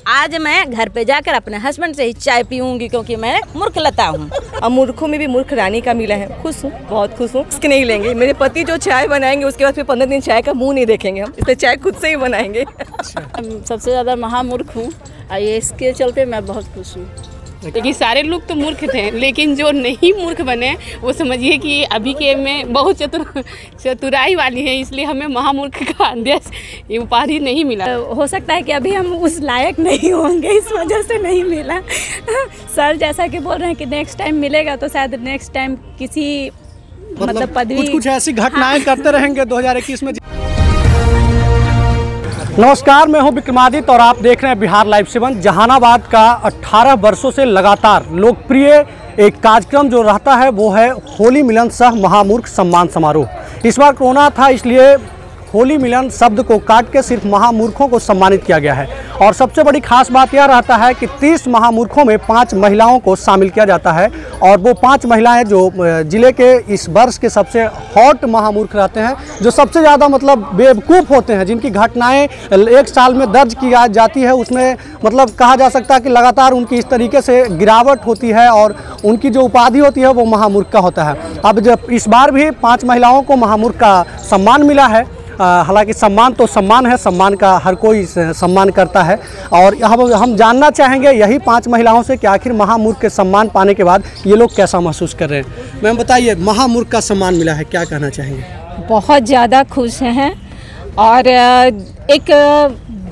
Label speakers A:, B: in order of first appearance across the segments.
A: आज मैं घर पे जाकर अपने हस्बैंड से ही चाय पीऊंगी क्योंकि मैं मूर्ख लता हूँ।
B: अब मूर्खों में भी मूर्ख रानी का मिला है। खुश हूँ, बहुत खुश हूँ। इसके नहीं लेंगे, मेरे पति जो चाय बनाएंगे उसके बाद फिर 15 दिन चाय का मुंह नहीं देखेंगे हम, इसलिए चाय खुद से ही बनाएंगे।
C: सबसे ज़्यादा महामूर्ख हूँ, इसके चलते मैं बहुत खुश हूँ।
D: देखिए सारे लोग तो मूर्ख थे, लेकिन जो नहीं मूर्ख बने वो समझिए कि अभी के में बहुत चतुराई वाली है, इसलिए हमें महामूर्ख का अध्यक्ष ये उपाधि नहीं मिला।
C: हो सकता है कि अभी हम उस लायक नहीं होंगे, इस वजह से नहीं मिला। सर जैसा कि बोल रहे हैं कि नेक्स्ट टाइम मिलेगा, तो शायद नेक्स्ट टाइम किसी मतलब पदवी
E: कुछ ऐसी घटनाएं करते रहेंगे 2021 में। नमस्कार, मैं हूं विक्रमादित्य और आप देख रहे हैं बिहार लाइव 7। जहानाबाद का 18 वर्षों से लगातार लोकप्रिय एक कार्यक्रम जो रहता है वो है होली मिलन सह महामूर्ख सम्मान समारोह। इस बार कोरोना था, इसलिए होली मिलन शब्द को काट के सिर्फ महामूर्खों को सम्मानित किया गया है। और सबसे बड़ी खास बात यह रहता है कि 30 महामूर्खों में 5 महिलाओं को शामिल किया जाता है। और वो 5 महिलाएं जो जिले के इस वर्ष के सबसे हॉट महामूर्ख रहते हैं, जो सबसे ज़्यादा मतलब बेवकूफ़ होते हैं, जिनकी घटनाएं एक साल में दर्ज की जाती है, उसमें मतलब कहा जा सकता है कि लगातार उनकी इस तरीके से गिरावट होती है और उनकी जो उपाधि होती है वो महामूर्ख का होता है। अब जब इस बार भी 5 महिलाओं को महामूर्ख का सम्मान मिला है। हालांकि सम्मान तो सम्मान है, सम्मान का हर कोई सम्मान करता है। और हम जानना चाहेंगे यही 5 महिलाओं से कि आखिर महामूर्ख के सम्मान पाने के बाद ये लोग कैसा महसूस कर रहे हैं। मैम बताइए, महामूर्ख का सम्मान मिला है, क्या कहना चाहेंगे?
C: बहुत ज़्यादा खुश हैं। और एक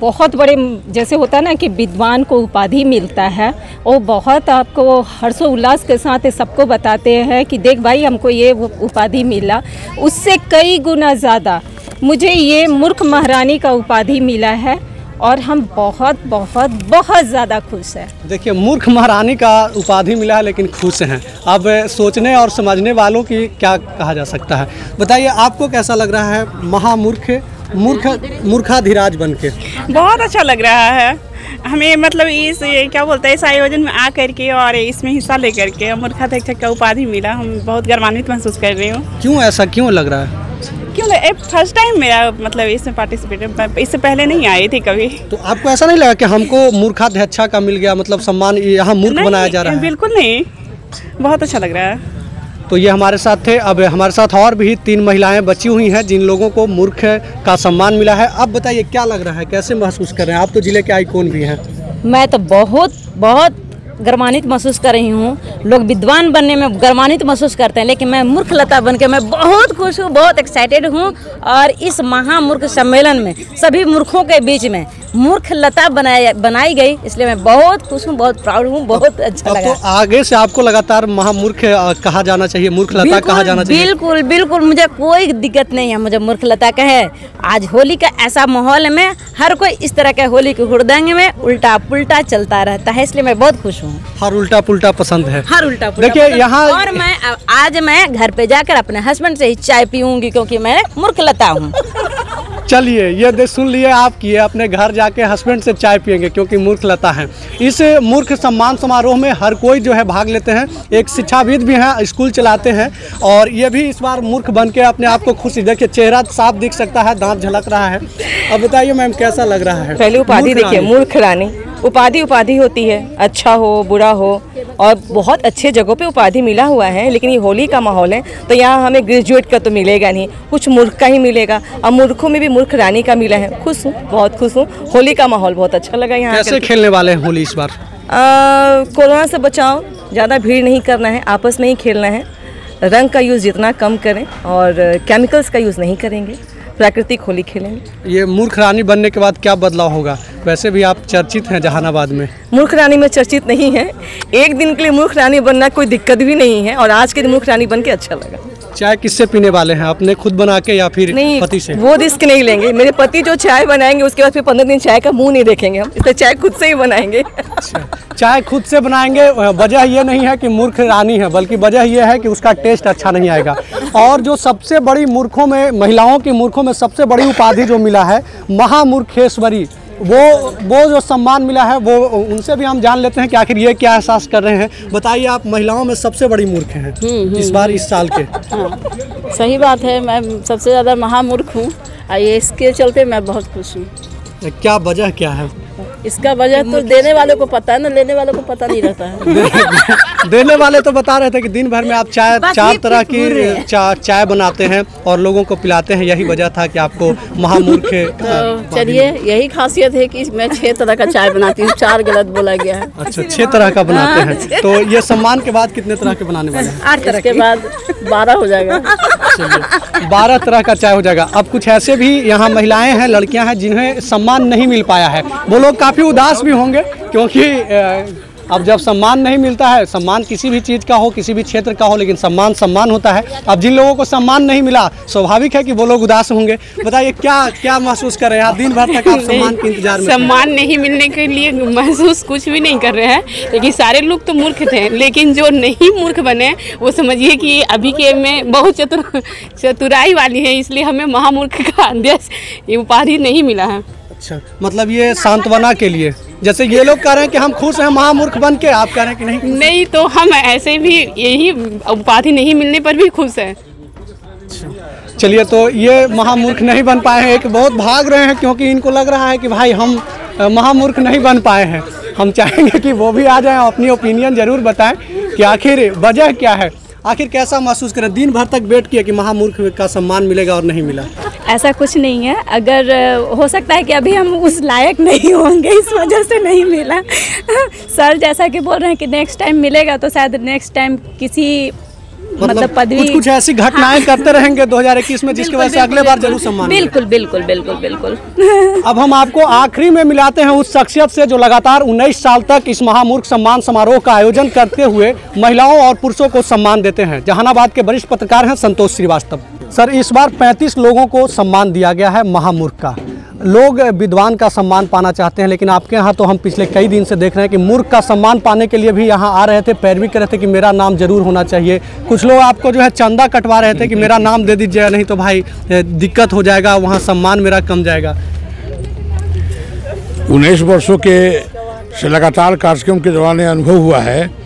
C: बहुत बड़े जैसे होता है ना कि विद्वान को उपाधि मिलता है, वो बहुत आपको हर्षोल्लास के साथ सबको बताते हैं कि देख भाई हमको ये उपाधि मिला। उससे कई गुना ज़्यादा मुझे ये मूर्ख महारानी का उपाधि मिला है और हम बहुत बहुत बहुत ज़्यादा खुश हैं।
E: देखिए, मूर्ख महारानी का उपाधि मिला है लेकिन खुश हैं। अब सोचने और समझने वालों की क्या कहा जा सकता है। बताइए आपको कैसा लग रहा है मूर्खाधिराज बन के?
D: बहुत अच्छा लग रहा है हमें, मतलब इस क्या बोलते हैं इस आयोजन में आ करके और इसमें हिस्सा लेकर के मूर्खाध्यक्ष का उपाधि मिला। हम बहुत गर्वान्वित महसूस कर रही हूँ।
E: क्यों ऐसा क्यों लग रहा है?
D: क्यों फर्स्ट टाइम मेरा मतलब इसमें पार्टिसिपेट, इससे पहले नहीं आई थी कभी।
E: तो आपको ऐसा नहीं लगा कि हमको मूर्खाध्यक्ष का मिल गया, मतलब सम्मान यहाँ मूर्ख बनाया जा रहा है?
D: बिल्कुल नहीं, बहुत अच्छा लग रहा है।
E: तो ये हमारे साथ थे। अब हमारे साथ और भी 3 महिलाएं बची हुई हैं जिन लोगों को मूर्ख का सम्मान मिला है। अब बताइए क्या लग रहा है, कैसे महसूस कर रहे हैं? आप तो जिले के आइकॉन भी हैं।
A: मैं तो बहुत गर्वान्वित महसूस कर रही हूँ। लोग विद्वान बनने में गर्वान्वित महसूस करते हैं, लेकिन मैं मूर्ख लता बन के मैं बहुत खुश हूँ, बहुत एक्साइटेड हूँ। और इस महामूर्ख सम्मेलन में सभी मूर्खों के बीच में मूर्ख लता बनाई गई, इसलिए मैं बहुत खुश हूँ, बहुत प्राउड हूँ, बहुत अच्छा लगा।
E: तो आगे से आपको लगातार महामूर्ख कहा जाना चाहिए, मूर्ख लता कहा जाना चाहिए?
A: बिल्कुल बिल्कुल, मुझे कोई दिक्कत नहीं है, मुझे मूर्ख लता कहे। आज होली का ऐसा माहौल में हर कोई इस तरह के होली के हुड़दंग में उल्टा पुल्टा चलता रहता है, इसलिए मैं बहुत खुश हूँ।
E: हर उल्टा पुल्टा पसंद है,
A: हर उल्टा पुल्टा।
E: देखिए यहाँ
A: और आज मैं घर पे जाकर अपने हस्बैंड से ही चाय पीऊंगी क्योंकि मैं मूर्ख लता हूँ।
E: चलिए, ये सुन लिए आप कि अपने घर जाके हस्बैंड से चाय पियेंगे क्योंकि मूर्ख लता है। इस मूर्ख सम्मान समारोह में हर कोई जो है भाग लेते हैं। एक शिक्षाविद भी हैं, स्कूल चलाते हैं, और ये भी इस बार मूर्ख बन के अपने आप को खुशी, देखिए चेहरा साफ दिख सकता है, दांत झलक रहा है। अब बताइए मैम कैसा लग रहा है?
B: पहले उपाधि देखिए, मूर्ख रानी उपाधि होती है, अच्छा हो बुरा हो, और बहुत अच्छे जगहों पे उपाधि मिला हुआ है। लेकिन ये होली का माहौल है तो यहाँ हमें ग्रेजुएट का तो मिलेगा नहीं, कुछ मूर्ख का ही मिलेगा। और मूर्खों में भी मूर्ख रानी का मिला है। खुश हूँ, बहुत खुश हूँ। होली का माहौल बहुत अच्छा लगा यहाँ।
E: कैसे खेलने वाले हैं होली इस बार?
B: कोरोना से बचाओ, ज़्यादा भीड़ नहीं करना है, आपस में ही खेलना है। रंग का यूज़ जितना कम करें और केमिकल्स का यूज़ नहीं करेंगे, प्राकृतिक होली खेलेंगे।
E: ये मूर्ख रानी बनने के बाद क्या बदलाव होगा? वैसे भी आप चर्चित हैं जहानाबाद में।
B: मूर्ख रानी में चर्चित नहीं है, एक दिन के लिए मूर्ख रानी बनना कोई दिक्कत भी नहीं है, और आज के दिन मूर्ख रानी बन के अच्छा लगा।
E: चाय किससे पीने वाले हैं, अपने खुद बना के या फिर पति से?
B: वो रिस्क नहीं लेंगे, मेरे पति जो चाय बनाएंगे उसके बाद फिर 15 दिन चाय का मुंह नहीं देखेंगे हम, इसलिए चाय खुद से ही बनाएंगे।
E: चाय खुद से बनाएंगे। वजह ये नहीं है कि मूर्ख रानी है, बल्कि वजह यह है कि उसका टेस्ट अच्छा नहीं आएगा। और जो सबसे बड़ी मूर्खों में, महिलाओं की मूर्खों में सबसे बड़ी उपाधि जो मिला है महामूर्खेश्वरी, वो जो सम्मान मिला है, वो उनसे भी हम जान लेते हैं कि आखिर ये क्या एहसास कर रहे हैं। बताइए, आप महिलाओं में सबसे बड़ी मूर्ख हैं इस बार, इस साल के।
C: हाँ, सही बात है, मैं सबसे ज़्यादा महामूर्ख हूँ, इसके चलते मैं बहुत खुश हूँ।
E: क्या वजह क्या है?
F: इसका वजह तो देने वाले को पता है ना, लेने वालों को पता नहीं रहता है।
E: देने वाले तो बता रहे थे कि दिन भर में आप चार तरह की चाय बनाते हैं और लोगों को पिलाते हैं, यही वजह था कि आपको महामूर्ख।
F: तो चलिए, यही खासियत है कि मैं 6 तरह का चाय बनाती हूँ, 4 गलत बोला गया है।
E: अच्छा, 6 तरह का बनाते हैं। तो ये सम्मान के बाद कितने तरह के बनाने वाले हैं?
F: 8 तरह के बाद 12 हो जाएगा।
E: 12 तरह का चाय हो जाएगा। अब कुछ ऐसे भी यहाँ महिलाएं हैं, लड़कियां हैं जिन्हें सम्मान नहीं मिल पाया है, वो लोग काफ़ी उदास भी होंगे, क्योंकि अब जब सम्मान नहीं मिलता है, सम्मान किसी भी चीज़ का हो, किसी भी क्षेत्र का हो, लेकिन सम्मान होता है। अब जिन लोगों को सम्मान नहीं मिला, स्वाभाविक है कि वो लोग उदास होंगे। बताइए क्या महसूस कर रहे हैं आप? दिन भर तक आप सम्मान के इंतजार में।
D: सम्मान नहीं मिलने के लिए महसूस कुछ भी नहीं कर रहे हैं, लेकिन सारे लोग तो मूर्ख थे, लेकिन जो नहीं मूर्ख बने वो समझिए कि अभी के में बहुत चतुराई वाली है, इसलिए हमें महामूर्ख का अध्यक्ष ये उपाधि नहीं मिला है।
E: अच्छा, मतलब ये सांत्वना के लिए, जैसे ये लोग कह रहे हैं कि हम खुश हैं महामूर्ख बन के, आप कह रहे हैं कि
D: नहीं, तो हम ऐसे भी यही उपाधि नहीं मिलने पर भी खुश हैं।
E: चलिए, तो ये महामूर्ख नहीं बन पाए हैं, एक बहुत भाग रहे हैं, क्योंकि इनको लग रहा है कि भाई हम महामूर्ख नहीं बन पाए हैं। हम चाहेंगे कि वो भी आ जाएं और अपनी ओपिनियन ज़रूर बताएं कि आखिर वजह क्या है, आखिर कैसा महसूस करें। दिन भर तक वेट किया कि महामूर्ख का सम्मान मिलेगा और नहीं मिला।
G: ऐसा कुछ नहीं है, अगर हो सकता है कि अभी हम उस लायक नहीं होंगे, इस वजह से नहीं मिला। सर जैसा कि बोल रहे हैं कि नेक्स्ट टाइम मिलेगा, तो शायद नेक्स्ट टाइम किसी मतलब पदवी
E: कुछ ऐसी घटनाएं करते रहेंगे 2021 में, जिसकी वजह से अगले बार जरूर सम्मान।
G: बिल्कुल।
E: अब हम आपको आखिरी में मिलाते हैं उस शख्सियत से जो लगातार 19 साल तक इस महामूर्ख सम्मान समारोह का आयोजन करते हुए महिलाओं और पुरुषों को सम्मान देते हैं। जहानाबाद के वरिष्ठ पत्रकार हैं संतोष श्रीवास्तव। सर, इस बार 35 लोगों को सम्मान दिया गया है महामूर्ख का। लोग विद्वान का सम्मान पाना चाहते हैं, लेकिन आपके यहाँ तो हम पिछले कई दिन से देख रहे हैं कि मूर्ख का सम्मान पाने के लिए भी यहाँ आ रहे थे, पैरवी कर रहे थे कि मेरा नाम जरूर होना चाहिए। कुछ लोग आपको जो है चंदा कटवा रहे थे कि मेरा नाम दे दीजिएगा, नहीं तो भाई दिक्कत हो जाएगा, वहाँ सम्मान मेरा कम जाएगा।
H: 19 वर्षों के से लगातार कार्यक्रम के दौरान अनुभव हुआ है।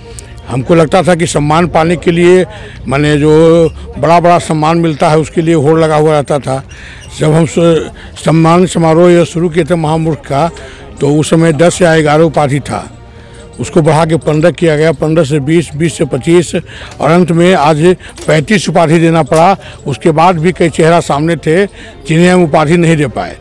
H: हमको लगता था कि सम्मान पाने के लिए, माने जो बड़ा सम्मान मिलता है उसके लिए होड़ लगा हुआ रहता था। जब हम सम्मान समारोह शुरू किए थे महामूर्ख का, तो उस समय 10 या 11 उपाधि था, उसको बढ़ा के 15 किया गया, 15 से 20, 20 से 25 और अंत में आज 35 उपाधि देना पड़ा। उसके बाद भी कई चेहरा सामने थे जिन्हें हम उपाधि नहीं दे पाए।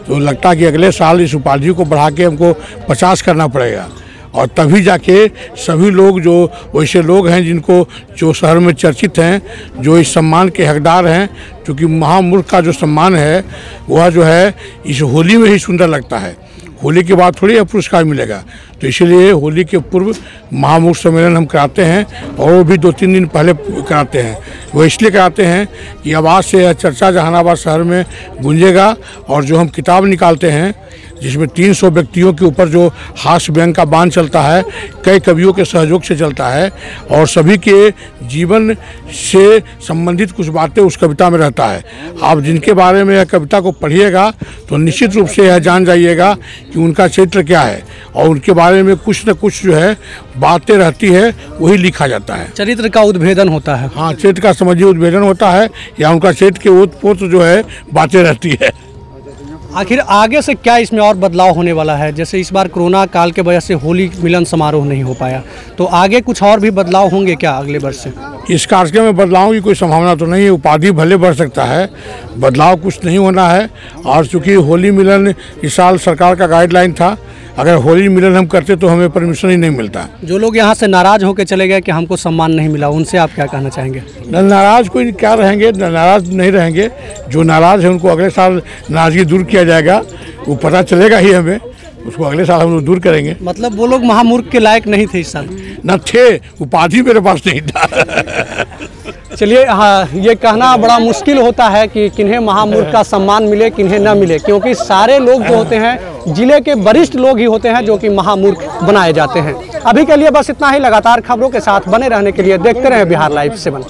H: तो लगता कि अगले साल इस उपाधि को बढ़ा के हमको 50 करना पड़ेगा, और तभी जाके सभी लोग जो वैसे लोग हैं जिनको जो शहर में चर्चित हैं, जो इस सम्मान के हकदार हैं, क्योंकि महामूर्ख का जो सम्मान है वह जो है इस होली में ही सुंदर लगता है। होली के बाद थोड़ी पुरस्कार मिलेगा, तो इसलिए होली के पूर्व महामूर्ख सम्मेलन हम कराते हैं, और वो भी 2-3 दिन पहले कराते हैं। वो इसलिए कराते हैं कि अब आज से चर्चा जहानाबाद शहर में गूंजेगा, और जो हम किताब निकालते हैं जिसमें 300 व्यक्तियों के ऊपर जो हास्य व्यंग का बाण चलता है, कई कवियों के सहयोग से चलता है, और सभी के जीवन से संबंधित कुछ बातें उस कविता में रहता है। आप जिनके बारे में यह कविता को पढ़िएगा तो निश्चित रूप से यह जान जाइएगा कि उनका चरित्र क्या है, और उनके बारे में कुछ न कुछ जो है बातें रहती है, वही लिखा जाता है।
E: चरित्र का उद्भेदन होता है।
H: हाँ, चरित्र का समझिए उद्भेदन होता है, या उनका चरित्र के ओत-पोत जो है बातें रहती है।
E: आखिर आगे से क्या इसमें और बदलाव होने वाला है? जैसे इस बार कोरोना काल के वजह से होली मिलन समारोह नहीं हो पाया, तो आगे कुछ और भी बदलाव होंगे क्या अगले वर्ष से?
H: इस कार्यक्रम में बदलाव की कोई संभावना तो नहीं है। उपाधि भले बढ़ सकता है, बदलाव कुछ नहीं होना है। और चूँकि होली मिलन इस साल सरकार का गाइडलाइन था, अगर होली मिलन हम करते तो हमें परमिशन ही नहीं मिलता।
E: जो लोग यहाँ से नाराज होकर चले गए कि हमको सम्मान नहीं मिला, उनसे आप क्या कहना चाहेंगे?
H: नाराज कोई क्या रहेंगे, नाराज नहीं रहेंगे। जो नाराज है उनको अगले साल नाराजगी दूर किया जाएगा, वो पता चलेगा ही हमें, उसको अगले साल हम लोग दूर करेंगे।
E: मतलब वो लोग महामूर्ख के लायक नहीं थे इस साल?
H: न थे, उपाधि मेरे पास नहीं था।
E: चलिए, हाँ, ये कहना बड़ा मुश्किल होता है कि किन्हें महामूर्ख का सम्मान मिले, किन्हें न मिले, क्योंकि सारे लोग जो होते हैं जिले के वरिष्ठ लोग ही होते हैं जो कि महामूर्ख बनाए जाते हैं। अभी के लिए बस इतना ही। लगातार खबरों के साथ बने रहने के लिए देखते रहें बिहार लाइव 7।